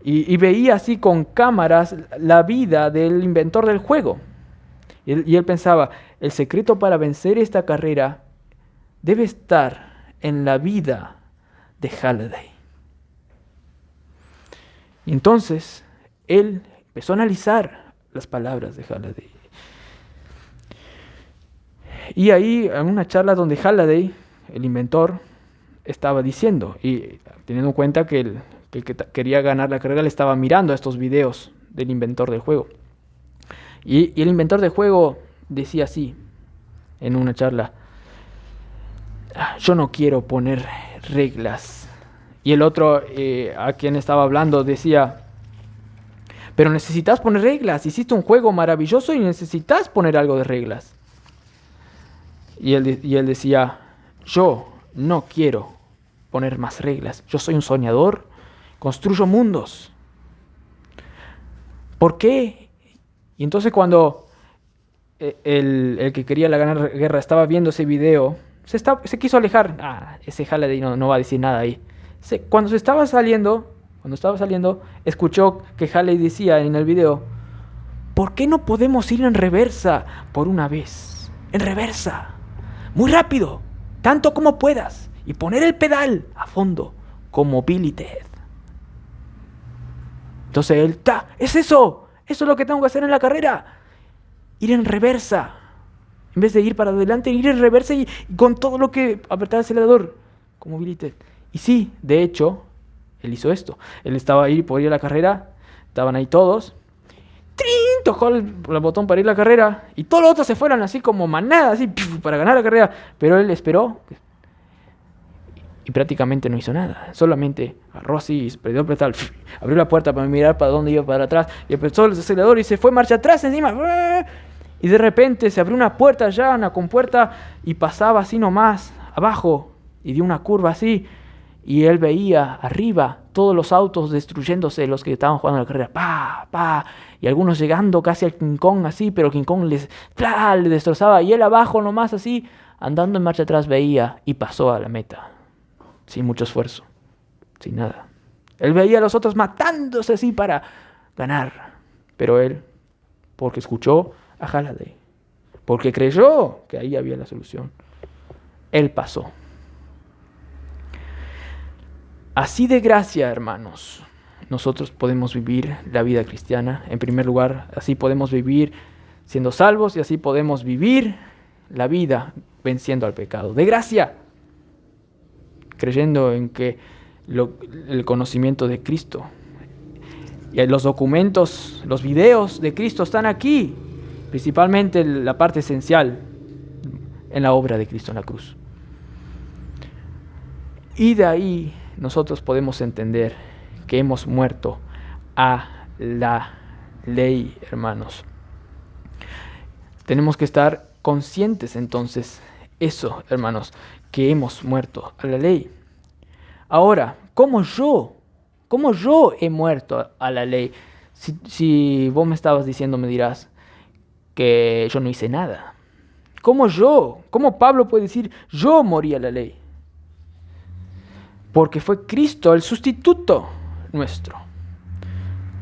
y veía así con cámaras la vida del inventor del juego. Y él pensaba, el secreto para vencer esta carrera debe estar en la vida de Halliday. Y entonces él empezó a analizar las palabras de Halliday. Y ahí, en una charla donde Halliday, el inventor, estaba diciendo, y teniendo en cuenta que el que quería ganar la carrera le estaba mirando a estos videos del inventor del juego. Y el inventor del juego decía así, en una charla, yo no quiero poner reglas. Y el otro, a quien estaba hablando, decía, pero necesitas poner reglas, hiciste un juego maravilloso y necesitas poner algo de reglas. Y él decía, yo no quiero poner más reglas. Yo soy un soñador, construyo mundos. ¿Por qué? Y entonces cuando el que quería la guerra estaba viendo ese video, se quiso alejar. Ese Halliday no va a decir nada ahí. Cuando estaba saliendo, escuchó que Halliday decía en el video, ¿por qué no podemos ir en reversa por una vez? En reversa. Muy rápido, tanto como puedas, y poner el pedal a fondo, como Billy Ted. Entonces él, es eso es lo que tengo que hacer en la carrera, ir en reversa, en vez de ir para adelante, ir en reversa y con todo lo que apretar el acelerador, como Billy Ted. Y sí, de hecho, él hizo esto. Él estaba ahí por ir a la carrera, estaban ahí todos, tocó el botón para ir a la carrera y todos los otros se fueron así como manada, así para ganar la carrera, pero él esperó y prácticamente no hizo nada, solamente agarró así, perdió el pedal, abrió la puerta para mirar para dónde iba, para atrás, y empezó el acelerador y se fue marcha atrás encima, y de repente se abrió una puerta allá, una compuerta, y pasaba así nomás abajo y dio una curva así, y él veía arriba todos los autos destruyéndose, los que estaban jugando la carrera, y algunos llegando casi al King Kong así, pero King Kong le destrozaba, y él abajo nomás así, andando en marcha atrás veía, y pasó a la meta, sin mucho esfuerzo, sin nada. Él veía a los otros matándose así para ganar, pero él, porque escuchó a Halliday, porque creyó que ahí había la solución, él pasó. Así de gracia, hermanos, nosotros podemos vivir la vida cristiana. En primer lugar, así podemos vivir siendo salvos y así podemos vivir la vida venciendo al pecado. De gracia, creyendo en que el conocimiento de Cristo y los documentos, los videos de Cristo están aquí, principalmente la parte esencial en la obra de Cristo en la cruz. Y de ahí nosotros podemos entender que hemos muerto a la ley, hermanos. Tenemos que estar conscientes entonces, eso, hermanos, que hemos muerto a la ley. Ahora, ¿cómo yo he muerto a la ley? Si vos me estabas diciendo, me dirás que yo no hice nada. ¿Cómo Pablo puede decir, yo morí a la ley? Porque fue Cristo el sustituto nuestro.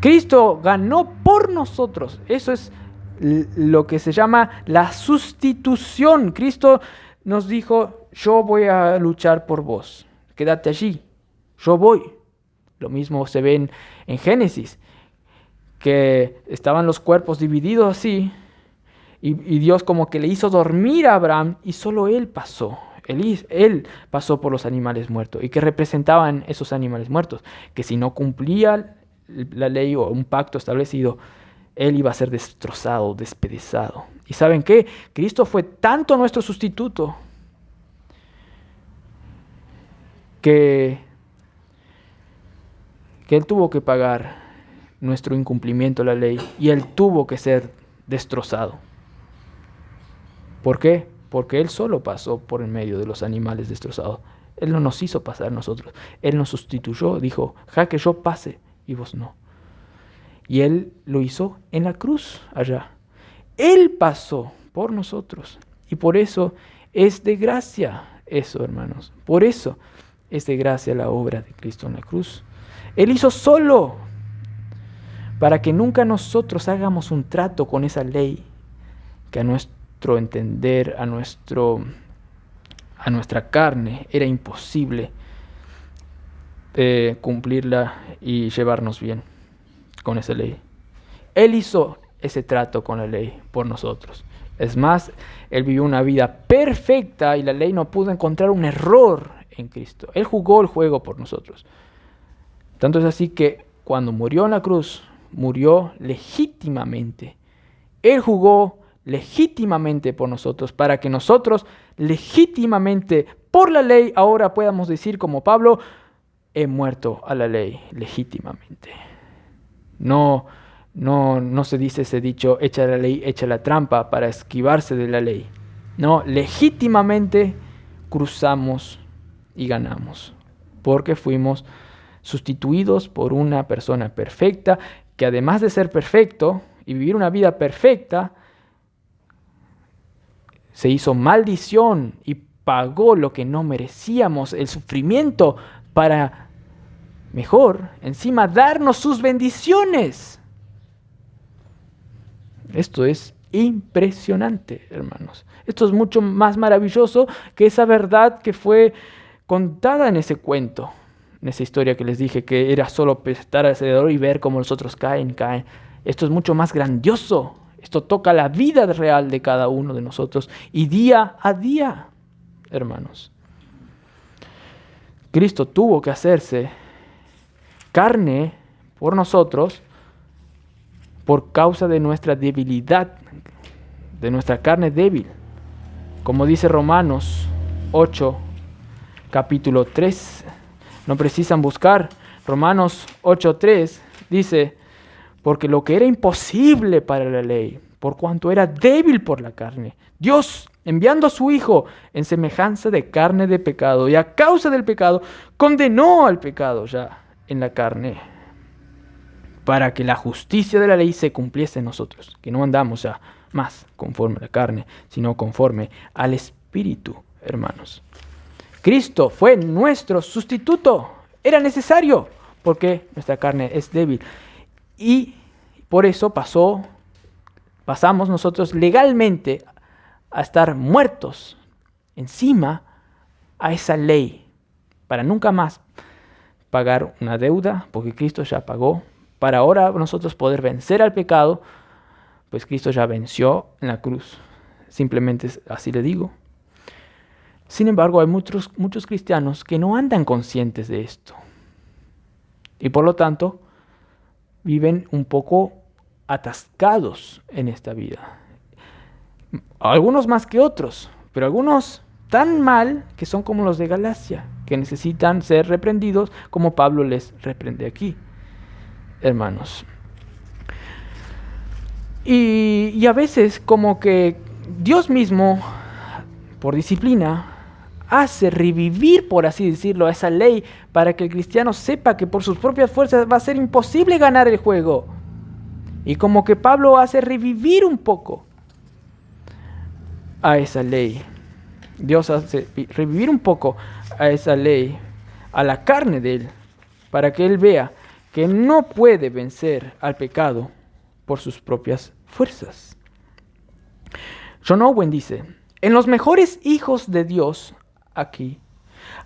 Cristo ganó por nosotros. Eso es lo que se llama la sustitución. Cristo nos dijo, yo voy a luchar por vos. Quédate allí, yo voy. Lo mismo se ve en Génesis, que estaban los cuerpos divididos así, y Dios como que le hizo dormir a Abraham, y solo él pasó. Él pasó por los animales muertos. ¿Y qué representaban esos animales muertos? Que si no cumplía la ley o un pacto establecido, él iba a ser destrozado, despedazado. ¿Y saben qué? Cristo fue tanto nuestro sustituto que él tuvo que pagar nuestro incumplimiento de la ley y él tuvo que ser destrozado. ¿Por qué? Porque él solo pasó por el medio de los animales destrozados. Él no nos hizo pasar nosotros. Él nos sustituyó, dijo, ja que yo pase y vos no. Y él lo hizo en la cruz allá. Él pasó por nosotros. Y por eso es de gracia eso, hermanos. Por eso es de gracia la obra de Cristo en la cruz. Él hizo solo para que nunca nosotros hagamos un trato con esa ley que a nuestro entender, a nuestra carne era imposible cumplirla y llevarnos bien con esa ley. Él hizo ese trato con la ley por nosotros. Es más, él vivió una vida perfecta y la ley no pudo encontrar un error en Cristo. Él jugó el juego por nosotros. Tanto es así que cuando murió en la cruz, murió legítimamente. Él jugó legítimamente por nosotros, para que nosotros legítimamente por la ley ahora podamos decir como Pablo, he muerto a la ley legítimamente. No se dice ese dicho, echa la ley, echa la trampa para esquivarse de la ley. No, legítimamente cruzamos y ganamos, porque fuimos sustituidos por una persona perfecta, que además de ser perfecto y vivir una vida perfecta, se hizo maldición y pagó lo que no merecíamos, el sufrimiento, para mejor, encima, darnos sus bendiciones. Esto es impresionante, hermanos. Esto es mucho más maravilloso que esa verdad que fue contada en ese cuento, en esa historia que les dije, que era solo estar alrededor y ver cómo los otros caen. Esto es mucho más grandioso. Esto toca la vida real de cada uno de nosotros y día a día, hermanos. Cristo tuvo que hacerse carne por nosotros por causa de nuestra debilidad, de nuestra carne débil. Como dice Romanos 8, capítulo 3. No precisan buscar. Romanos 8:3 dice, porque lo que era imposible para la ley, por cuanto era débil por la carne, Dios, enviando a su Hijo en semejanza de carne de pecado, y a causa del pecado, condenó al pecado ya en la carne, para que la justicia de la ley se cumpliese en nosotros, que no andamos ya más conforme a la carne, sino conforme al Espíritu, hermanos. Cristo fue nuestro sustituto. Era necesario, porque nuestra carne es débil. Y por eso pasamos nosotros legalmente a estar muertos encima a esa ley, para nunca más pagar una deuda, porque Cristo ya pagó. Para ahora nosotros poder vencer al pecado, pues Cristo ya venció en la cruz. Simplemente así le digo. Sin embargo, hay muchos cristianos que no andan conscientes de esto. Y por lo tanto, viven un poco atascados en esta vida. Algunos más que otros, pero algunos tan mal que son como los de Galacia, que necesitan ser reprendidos como Pablo les reprende aquí, hermanos. Y a veces como que Dios mismo, por disciplina, hace revivir, por así decirlo, esa ley para que el cristiano sepa que por sus propias fuerzas va a ser imposible ganar el juego. Y como que Pablo hace revivir un poco a esa ley. Dios hace revivir un poco a esa ley, a la carne de él, para que él vea que no puede vencer al pecado por sus propias fuerzas. John Owen dice, en los mejores hijos de Dios, aquí,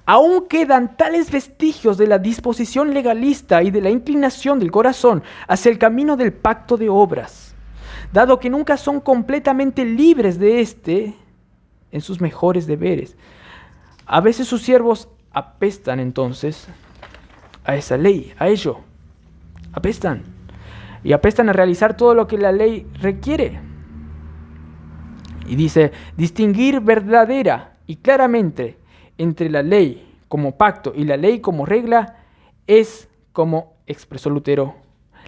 aún quedan tales vestigios de la disposición legalista y de la inclinación del corazón hacia el camino del pacto de obras, dado que nunca son completamente libres de éste en sus mejores deberes. A veces sus siervos apestan entonces a esa ley, a ello. Apestan. Y apestan a realizar todo lo que la ley requiere. Y dice, distinguir verdadera y claramente entre la ley como pacto y la ley como regla es, como expresó Lutero,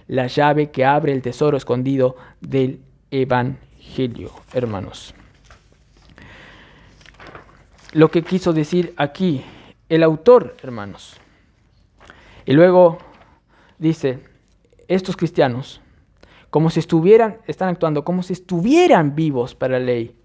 la llave que abre el tesoro escondido del Evangelio, hermanos. Lo que quiso decir aquí el autor, hermanos. Y luego dice, estos cristianos, están actuando como si estuvieran vivos para la ley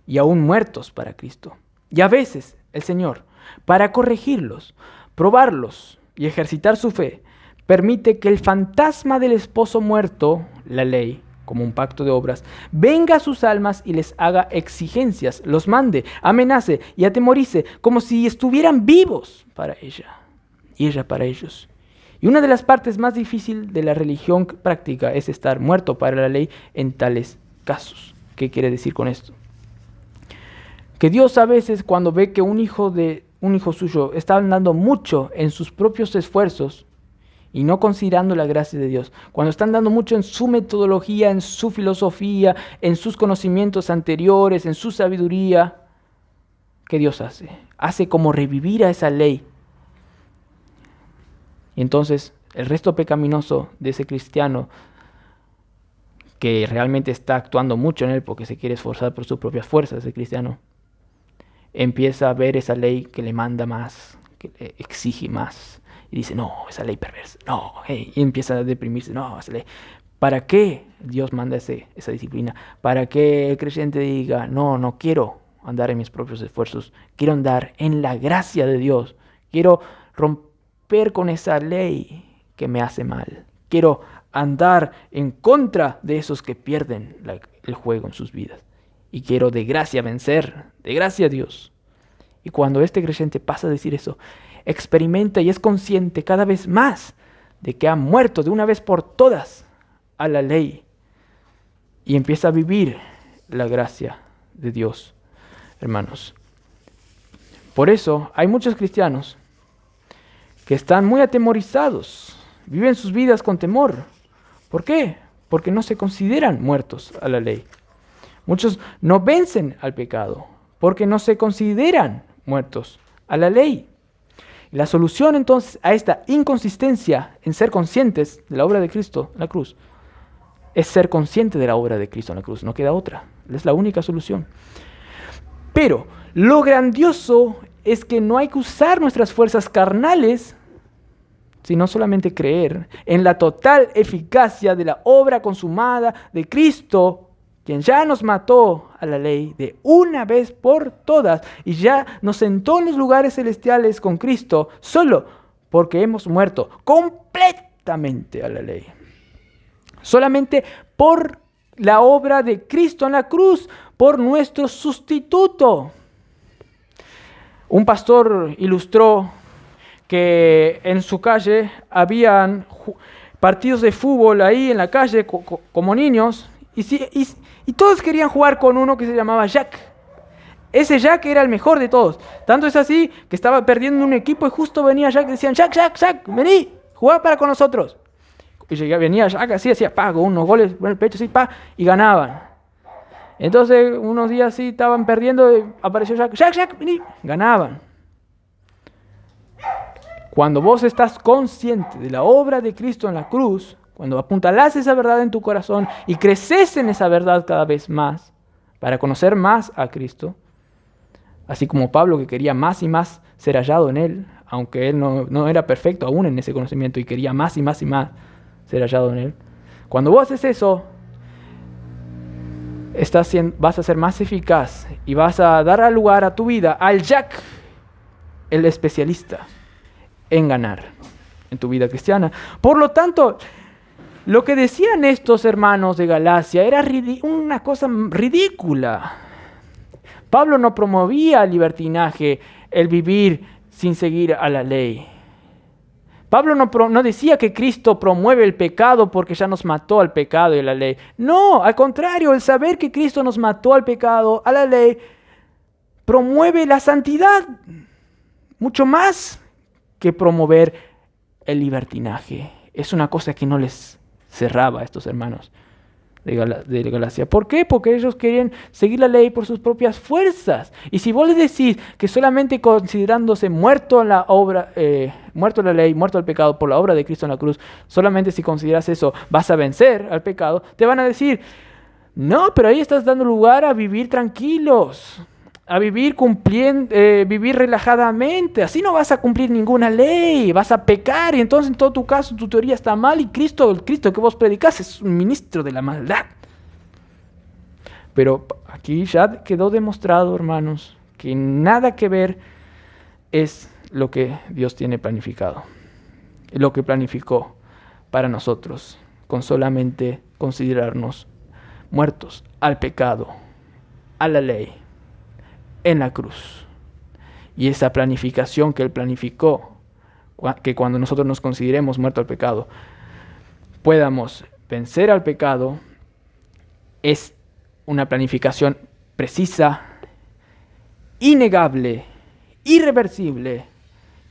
y aún muertos para Cristo. Y a veces el Señor, para corregirlos, probarlos y ejercitar su fe, permite que el fantasma del esposo muerto, la ley, como un pacto de obras, venga a sus almas y les haga exigencias, los mande, amenace y atemorice, como si estuvieran vivos para ella y ella para ellos. Y una de las partes más difíciles de la religión práctica es estar muerto para la ley en tales casos. ¿Qué quiere decir con esto? Que Dios a veces, cuando ve que un hijo suyo está andando mucho en sus propios esfuerzos y no considerando la gracia de Dios, cuando está andando mucho en su metodología, en su filosofía, en sus conocimientos anteriores, en su sabiduría, ¿qué Dios hace? Hace como revivir a esa ley. Y entonces el resto pecaminoso de ese cristiano, que realmente está actuando mucho en él porque se quiere esforzar por sus propias fuerzas, ese cristiano, empieza a ver esa ley que le manda más, que le exige más. Y dice, no, esa ley perversa, no, hey. Y empieza a deprimirse, no, esa ley. ¿Para qué Dios manda esa disciplina? ¿Para que el creyente diga, no quiero andar en mis propios esfuerzos, quiero andar en la gracia de Dios, quiero romper con esa ley que me hace mal, quiero andar en contra de esos que pierden el juego en sus vidas y quiero de gracia vencer, de gracia a Dios? Y cuando este creyente pasa a decir eso, experimenta y es consciente cada vez más de que ha muerto de una vez por todas a la ley y empieza a vivir la gracia de Dios, hermanos. Por eso hay muchos cristianos que están muy atemorizados, viven sus vidas con temor. ¿Por qué? Porque no se consideran muertos a la ley. Muchos no vencen al pecado porque no se consideran muertos a la ley. La solución entonces a esta inconsistencia en ser conscientes de la obra de Cristo en la cruz es ser consciente de la obra de Cristo en la cruz. No queda otra. Es la única solución. Pero lo grandioso es que no hay que usar nuestras fuerzas carnales, sino solamente creer en la total eficacia de la obra consumada de Cristo, quien ya nos mató a la ley de una vez por todas y ya nos sentó en los lugares celestiales con Cristo, solo porque hemos muerto completamente a la ley. Solamente por la obra de Cristo en la cruz, por nuestro sustituto. Un pastor ilustró que en su calle habían partidos de fútbol ahí en la calle como niños y todos querían jugar con uno que se llamaba Jack. Ese Jack era el mejor de todos. Tanto es así que estaba perdiendo un equipo y justo venía Jack y decían, Jack, vení, jugá para con nosotros. Y venía Jack así, hacía con unos goles en el pecho así, y ganaban. Entonces unos días así estaban perdiendo y apareció Jack, vení, ganaban. Cuando vos estás consciente de la obra de Cristo en la cruz, cuando apuntalás esa verdad en tu corazón y creces en esa verdad cada vez más, para conocer más a Cristo, así como Pablo que quería más y más ser hallado en Él, aunque él no era perfecto aún en ese conocimiento y quería más y más y más ser hallado en Él. Cuando vos haces eso, vas a ser más eficaz y vas a dar lugar a tu vida al Jack, el especialista en ganar en tu vida cristiana. Por lo tanto, lo que decían estos hermanos de Galacia era una cosa ridícula. Pablo no promovía el libertinaje, el vivir sin seguir a la ley. Pablo no decía que Cristo promueve el pecado porque ya nos mató al pecado y a la ley. No, al contrario, el saber que Cristo nos mató al pecado, a la ley, promueve la santidad mucho más que promover el libertinaje. Es una cosa que no les cerraba a estos hermanos de Galacia. ¿Por qué? Porque ellos querían seguir la ley por sus propias fuerzas. Y si vos les decís que solamente considerándose muerto en la obra, muerto en la ley, muerto al pecado por la obra de Cristo en la cruz, solamente si consideras eso vas a vencer al pecado, te van a decir, no, pero ahí estás dando lugar a vivir tranquilos, a vivir vivir relajadamente. Así no vas a cumplir ninguna ley, vas a pecar y entonces en todo tu caso tu teoría está mal y el Cristo que vos predicás es un ministro de la maldad. Pero aquí ya quedó demostrado, hermanos, que nada que ver es lo que Dios tiene planificado, lo que planificó para nosotros, con solamente considerarnos muertos al pecado, a la ley, en la cruz. Y esa planificación que Él planificó, que cuando nosotros nos consideremos muertos al pecado, podamos vencer al pecado, es una planificación precisa, innegable, irreversible,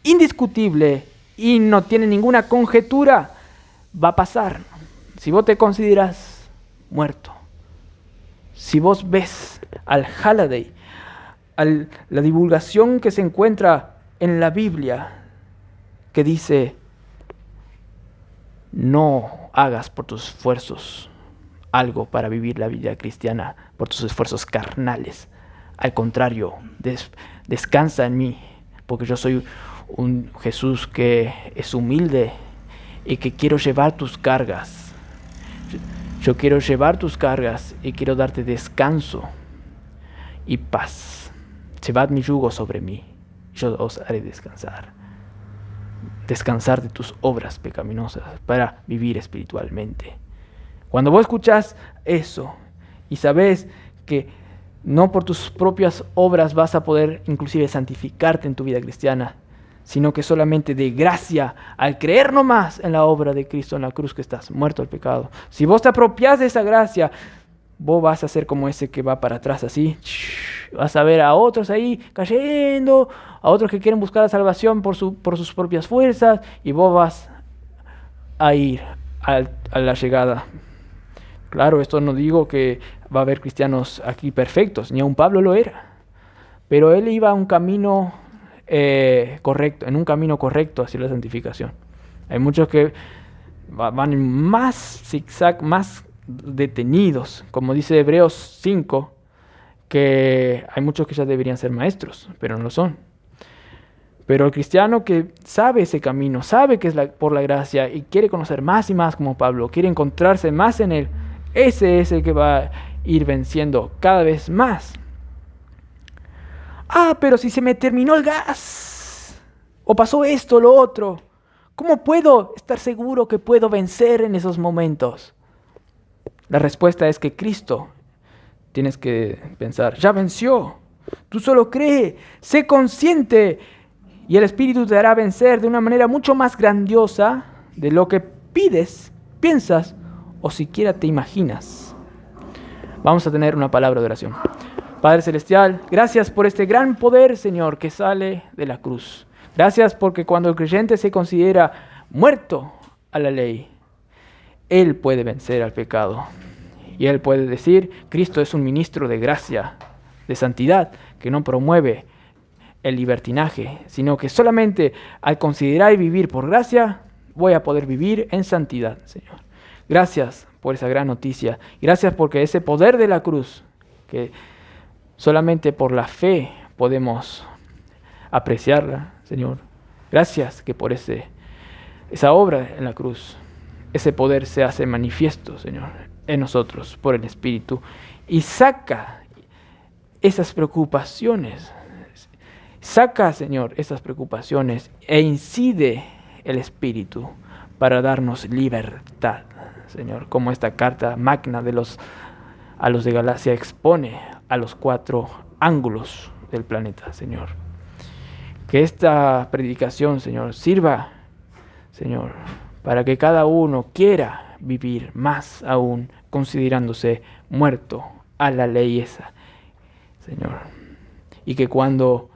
indiscutible y no tiene ninguna conjetura. Va a pasar. Si vos te consideras muerto, si vos ves al Halliday, la divulgación que se encuentra en la Biblia, que dice, no hagas por tus esfuerzos algo para vivir la vida cristiana, por tus esfuerzos carnales. Al contrario, descansa en mí, porque yo soy un Jesús que es humilde y que quiero llevar tus cargas. Yo quiero llevar tus cargas y quiero darte descanso y paz. Llevad mi yugo sobre mí, yo os haré descansar. Descansar de tus obras pecaminosas para vivir espiritualmente. Cuando vos escuchás eso y sabés que no por tus propias obras vas a poder inclusive santificarte en tu vida cristiana, sino que solamente de gracia, al creer nomás en la obra de Cristo en la cruz, que estás muerto al pecado. Si vos te apropiás de esa gracia, vos vas a ser como ese que va para atrás así. Vas a ver a otros ahí cayendo, a otros que quieren buscar la salvación por sus propias fuerzas, y vos vas a ir a la llegada. Claro, esto no digo que va a haber cristianos aquí perfectos, ni aun Pablo lo era, pero él iba a un camino correcto, en un camino correcto hacia la santificación. Hay muchos que van más zigzag, más detenidos, como dice Hebreos 5, que hay muchos que ya deberían ser maestros, pero no lo son. Pero el cristiano que sabe ese camino, sabe que es por la gracia y quiere conocer más y más como Pablo, quiere encontrarse más en él, ese es el que va a ir venciendo cada vez más. Pero si se me terminó el gas, o pasó esto o lo otro, ¿cómo puedo estar seguro que puedo vencer en esos momentos? La respuesta es que Cristo, tienes que pensar, ya venció. Tú solo cree, sé consciente Y el Espíritu te hará vencer de una manera mucho más grandiosa de lo que pides, piensas o siquiera te imaginas. Vamos a tener una palabra de oración. Padre Celestial, gracias por este gran poder, Señor, que sale de la cruz. Gracias porque cuando el creyente se considera muerto a la ley, él puede vencer al pecado. Y él puede decir, Cristo es un ministro de gracia, de santidad, que no promueve el libertinaje, sino que solamente al considerar y vivir por gracia, voy a poder vivir en santidad, Señor. Gracias por esa gran noticia. Gracias porque ese poder de la cruz, que solamente por la fe podemos apreciarla, Señor. Gracias que por esa obra en la cruz, ese poder se hace manifiesto, Señor, en nosotros por el Espíritu y saca esas preocupaciones. Saca, Señor, esas preocupaciones e incide el Espíritu para darnos libertad, Señor, como esta carta magna a los de Galacia expone a los 4 ángulos del planeta, Señor. Que esta predicación, Señor, sirva, Señor, para que cada uno quiera vivir más aún considerándose muerto a la ley esa, Señor. Y que cuando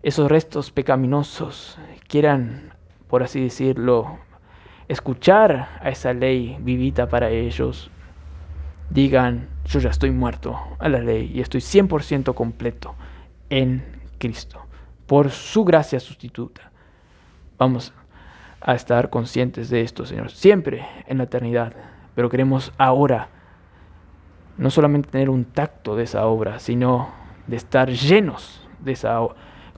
esos restos pecaminosos quieran, por así decirlo, escuchar a esa ley vivita para ellos, digan, yo ya estoy muerto a la ley y estoy 100% completo en Cristo, por su gracia sustituta. Vamos a estar conscientes de esto, Señor, siempre en la eternidad, pero queremos ahora no solamente tener un tacto de esa obra, sino de estar llenos de esa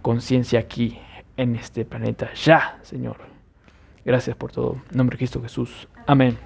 conciencia aquí en este planeta, ya, Señor. Gracias por todo. En nombre de Cristo Jesús. Amén.